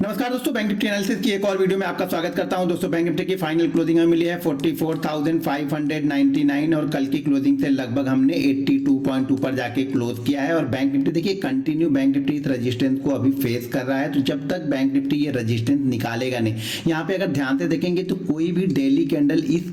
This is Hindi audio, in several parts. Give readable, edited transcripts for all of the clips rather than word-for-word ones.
नमस्कार दोस्तों, बैंक निफ्टी एनालिसिस की एक और वीडियो में आपका स्वागत करता हूं। दोस्तों बैंक निफ्टी की फाइनल क्लोजिंग हमें मिली है 44,599 और कल की क्लोजिंग से लगभग हमने 82 पॉइंट ऊपर जाके क्लोज किया है। और बैंक निफ्टी देखिए कंटिन्यू बैंक निफ्टी इस रजिस्टेंस को अभी फेस कर रहा है। तो जब तक बैंक निफ्टी ये रजिस्टेंस निकालेगा नहीं, यहाँ पे अगर ध्यान से देखेंगे तो कोई भी डेली कैंडल इस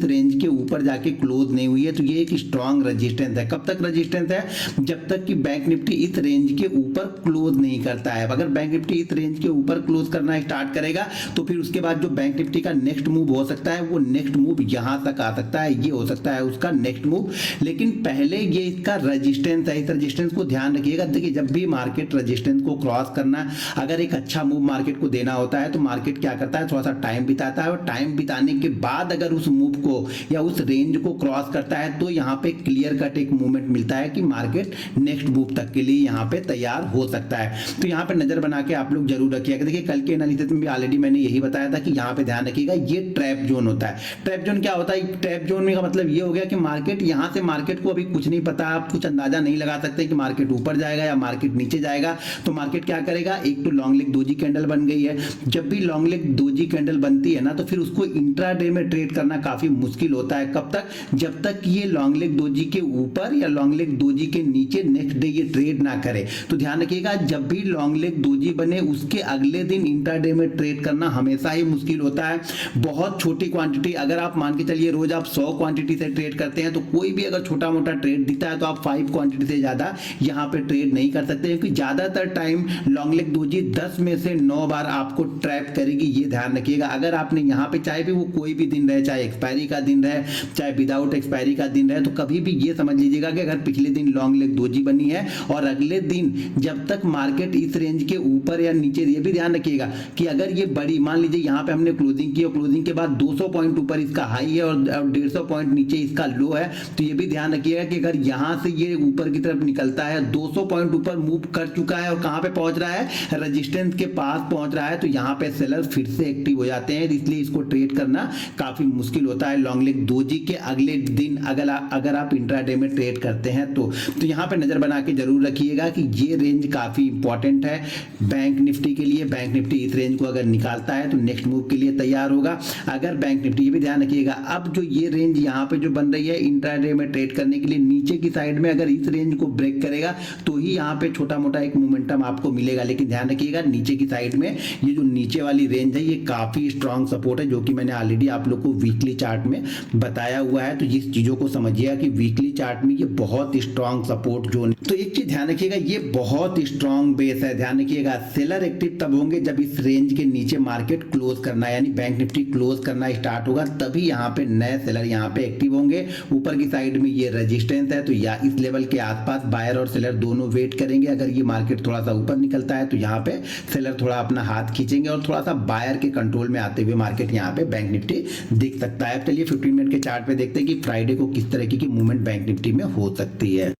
रेंज के ऊपर जाके क्लोज नहीं हुई है। तो ये एक स्ट्रॉन्ग रजिस्टेंस है। कब तक रजिस्टेंस है? जब तक कि बैंक निफ्टी इस रेंज के ऊपर क्लोज नहीं करता है। अगर बैंक निफ्टी इस रेंज के ऊपर क्लोज करना स्टार्ट करेगा तो फिर उसके बाद जो बैंक निफ्टी का नेक्स्ट मूव हो सकता है वो नेक्स्ट मूव यहां तक आ सकता है। ये हो सकता है उसका नेक्स्ट मूव, लेकिन पहले ये इसका रजिस्टेंस है। इस रजिस्टेंस को ध्यान रखिएगा। देखिए जब भी मार्केट रजिस्टेंस को क्रॉस करना, अगर एक अच्छा मूव मार्केट को देना होता है तो मार्केट क्या करता है, थोड़ा सा टाइम बिताता है और टाइम बिताने के बाद अगर उस मूव को या उस रेंज को क्रॉस करता है तो यहाँ पे क्लियर कट एक मूवमेंट मिलता है कि मार्केट नेक्स्ट मूव तक के लिए यहाँ पे तैयार हो सकता है। तो यहाँ पे नजर बना के आप लोग जरूर रखिएगा। देखिए कल के एनालिसिस में भी ऑलरेडी मैंने यही बताया था कि यहाँ पे ध्यान रखिएगा, ये ट्रैप जोन होता है। ट्रैप जोन क्या होता है? ट्रैप जोन में का मतलब ये हो गया कि मार्केट यहाँ से, मार्केट को अभी कुछ नहीं पता, आप कुछ अंदाजा नहीं लगा सकते कि मार्केट ऊपर जाएगा या मार्केट नीचे जाएगा। तो मार्केट क्या करेगा, एक तो लॉन्ग लेग दोजी कैंडल बन गई है। जब भी लॉन्ग लेग दोजी कैंडल बनती है ना तो फिर उसको इंट्राडे में ट्रेड करना काफी मुश्किल होता है। कब तक? जब तक ये लॉन्ग लेग दोजी के ऊपर या लॉन्ग लेग दोजी के नीचे नेक्स्ट डे ये ट्रेड ना करे। तो ध्यान रखिएगा, जब भी लॉन्ग लेग दोजी बने उसके अगले दिन इंट्राडे में ट्रेड करना हमेशा ही मुश्किल होता है। बहुत छोटी क्वांटिटी, अगर आप मान के चलिए रोज आप 100 क्वांटिटी से ट्रेड करते हैं तो कोई भी अगर छोटा मोटा ट्रेड दिखता है तो आप 5 क्वांटिटी से ज्यादा यहाँ पे ट्रेड नहीं कर सकते, क्योंकि ज्यादातर टाइम लॉन्ग लेग दोजी 10 में से 9 बार आपको ट्रैप करेगी। ये ध्यान रखिएगा। अगर आपने यहाँ पे, चाहे भी वो कोई भी दिन रहे, चाहे एक्सपायरी का दिन रहे, चाहे विदाउट एक्सपायरी का दिन रहे, तो कभी भी ये समझ लीजिएगा कि अगर पिछले दिन लॉन्ग लेग दोजी बनी है और अगले दिन जब तक मार्केट इस रेंज के ऊपर या नीचे, ये भी ध्यान रखिएगा कि अगर ये बड़ी, मान लीजिए यहाँ पे हमने क्लोजिंग की और क्लोजिंग के बाद 200 पॉइंट ऊपर इसका हाई है और 150 पॉइंट नीचे इसका लो है, तो ये भी ध्यान रखिएगा कि अगर यहाँ से ये ऊपर की तरफ निकलता है, 200 पॉइंट ऊपर मूव कर चुका है और कहाँ पे पहुंच रहा है, रजिस्टेंस के पास पहुंच रहा है, तो यहाँ पे सेलर फिर से एक्टिव हो जाते हैं। इसलिए इसको ट्रेड करना काफी मुश्किल होता है लॉन्ग लेग दोजी के अगले दिन अगर आप इंट्राडे में ट्रेड करते हैं तो यहाँ पे नजर बना के जरूर रखिएगा कि ये रेंज काफी इंपॉर्टेंट है बैंक निफ्टी के लिए। बैंक निफ्टी इस रेंज को अगर निकालता है तो नेक्स्ट मूव के लिए तैयार होगा। अगर बैंक निफ्टी, ये भी ध्यान रखिएगा, अब जो ये रेंज यहाँ पे जो बन रही है इंट्राडे में ट्रेड करने के लिए नीचे की साइड में, अगर इस रेंज को ब्रेक करेगा तो ही यहाँ पे छोटा मोटा एक मोमेंटम आपको मिलेगा। लेकिन ध्यान रखिएगा नीचे की साइड में ये जो नीचे वाली रेंज है ये काफी स्ट्रॉन्ग सपोर्ट है, जो कि मैंने ऑलरेडी आप लोग को वीकली चार्ट में बताया हुआ है। तो इस चीजों को समझिएगा कि वीकली चार्ट में ये बहुत स्ट्रॉन्ग सपोर्ट जोन। तो एक चीज ध्यान रखिएगा, ये बहुत स्ट्रॉन्ग बेस है। ध्यान रखिएगा सेलर एक्टिव तब होंगे जब इस रेंज के नीचे मार्केट क्लोज करना, यानी बैंक निफ्टी क्लोज करना स्टार्ट होगा, तभी यहाँ पे नए सेलर यहाँ पे एक्टिव होंगे। ऊपर की साइड में ये रेजिस्टेंस है तो या इस लेवल के आसपास बायर और सेलर दोनों वेट करेंगे। अगर ये मार्केट थोड़ा सा ऊपर निकलता है तो यहाँ पे सेलर थोड़ा अपना हाथ खींचेंगे और थोड़ा सा बायर के कंट्रोल में आते हुए मार्केट यहाँ पे बैंक निफ्टी दिख सकता है। चलिए 15 मिनट के चार्ट पे देखते हैं कि फ्राइडे को किस तरह की मूवमेंट बैंक निफ्टी में हो सकती है।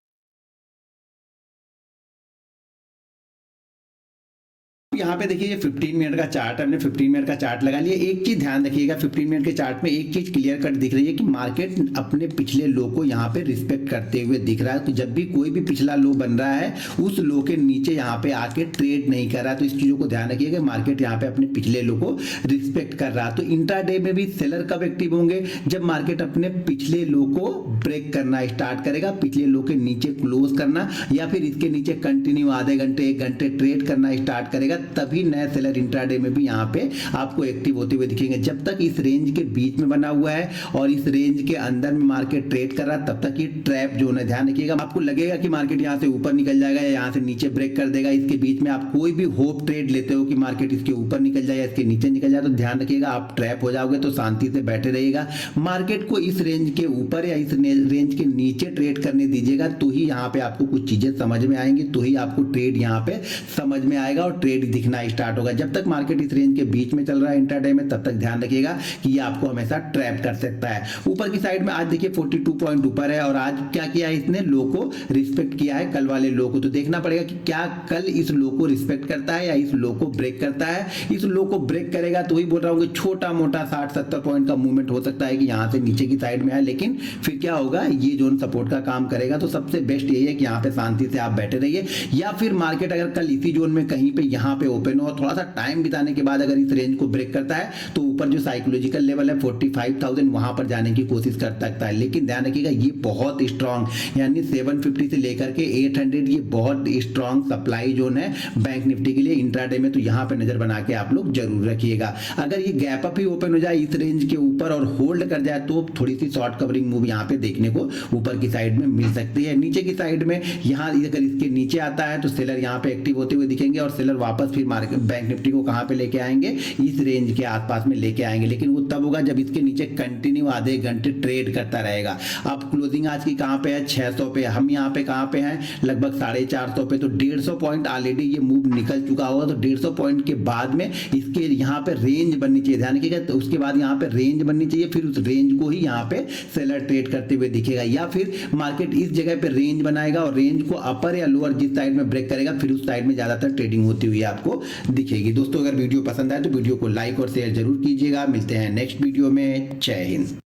यहाँ पे देखिए ये 15 मिनट का चार्ट, हमने 15 मिनट का चार्ट लगा लिया। एक चीज ध्यान रखिएगा, 15 मिनट के चार्ट में एक चीज क्लियर कट दिख रही है कि मार्केट अपने पिछले लो को यहाँ पे रिस्पेक्ट करते हुए दिख रहा है। तो जब भी कोई भी पिछला लो बन रहा है उस लो के नीचे यहाँ पे आके ट्रेड नहीं कर रहा है। तो इस चीजों को ध्यान रखिएगा, मार्केट यहाँ पे अपने पिछले लो को रिस्पेक्ट कर रहा है। तो इंट्राडे में भी सेलर कब एक्टिव होंगे? जब मार्केट अपने पिछले लो को ब्रेक करना स्टार्ट करेगा, पिछले लो के नीचे क्लोज करना या फिर इसके नीचे कंटिन्यू आधे घंटे 1 घंटे ट्रेड करना स्टार्ट करेगा, तभी नए सेलर इंट्राडे में भी यहाँ पे आपको एक्टिव होते हुए दिखेंगे। जब तक इस रेंज के बीच में बना हुआ है और इस रेंज के अंदर में मार्केट ट्रेड कर रहा है, तब तक ये ट्रैप जोन है। ध्यान रखिएगा, आपको लगेगा कि मार्केट यहाँ से ऊपर निकल जाएगा या यहाँ से नीचे ब्रेक कर देगा, इसके बीच में आप कोई भी होप ट्रेड लेते हो कि मार्केट इसके ऊपर निकल जाए या इसके नीचे निकल जाए, तो ध्यान रखिएगा आप ट्रैप हो जाओगे। तो शांति से बैठे रहिएगा, मार्केट को इस रेंज के ऊपर या इस रेंज के नीचे ट्रेड करने दीजिएगा, तो ही यहाँ पे आपको कुछ चीजें समझ में आएंगी, तो ही आपको ट्रेड यहाँ पे समझ में आएगा और ट्रेड दिखना स्टार्ट होगा। जब तक मार्केट इस रेंज के बीच में चल रहा है इंट्राडे में, तब तक ध्यान रखिएगा कि ये आपको हमेशा ट्रैप कर सकता है। ऊपर की साइड में आज देखिए 42 पॉइंट ऊपर है और आज क्या किया है, इसने लो को रिस्पेक्ट किया है, कल वाले लो को। तो देखना पड़ेगा कि क्या कल इस लो को रिस्पेक्ट करता है या इस लो को ब्रेक करता है। इस लो को ब्रेक करेगा तो ही बोल रहा हूँ कि छोटा मोटा 60-70 पॉइंट का मूवमेंट हो सकता है कि यहाँ से नीचे की साइड में आए, लेकिन फिर क्या होगा, ये जोन सपोर्ट का काम करेगा। तो सबसे बेस्ट यही है कि यहाँ पे शांति से आप बैठे रहिए, या फिर मार्केट अगर कल इसी जोन में कहीं पे यहाँ पे ओपन हो और थोड़ा सा टाइम बिताने के बाद अगर इस रेंज को ब्रेक करता है तो ऊपर जो साइकोलॉजिकल लेवल है 45,000 वहां पर जाने की कोशिश कर सकता है। लेकिन ध्यान रखिएगा ये बहुत स्ट्रांग यानी 750 से लेकर के 800 ये बहुत स्ट्रांग सप्लाई जोन है बैंक निफ्टी के लिए इंट्राडे में, तो यहाँ पे नजर बना के आप लोग जरूर रखिएगा। अगर ये गैप अप ही ओपन हो जाए इस रेंज के ऊपर और होल्ड कर जाए तो थोड़ी सी शॉर्ट कवरिंग मूव यहाँ पे देखने को ऊपर की साइड में मिल सकती है। नीचे की साइड में यहाँ अगर इसके नीचे आता है तो सेलर यहाँ पे एक्टिव होते हुए दिखेंगे और सेलर वापस फिर मार्केट बैंक निफ्टी को कहाँ पे लेके आएंगे, इस रेंज के आसपास में लेके आएंगे। लेकिन वो तब होगा जब इसके नीचे कंटिन्यू आधे घंटे ट्रेड करता रहेगा। अब क्लोजिंग आज की कहाँ पे है 600 पे, हम यहाँ पे कहाँ पे हैं लगभग 450 पे, तो 150 पॉइंट ऑलरेडी ये मूव निकल चुका होगा। तो 150 पॉइंट के बाद में इसके यहाँ पे रेंज बननी चाहिए, ध्यान रखिएगा। तो उसके बाद यहाँ पे रेंज बननी चाहिए, फिर उस रेंज को ही यहाँ पे सेलर ट्रेड करते हुए दिखेगा, या फिर मार्केट इस जगह पे रेंज बनाएगा और रेंज को अपर या लोअर जिस साइड में ब्रेक करेगा फिर उस साइड में ज्यादातर ट्रेडिंग होती हुई आपको दिखेगी। दोस्तों अगर वीडियो पसंद आए तो वीडियो को लाइक और शेयर जरूर कीजिएगा। मिलते हैं नेक्स्ट वीडियो में। जय हिंद।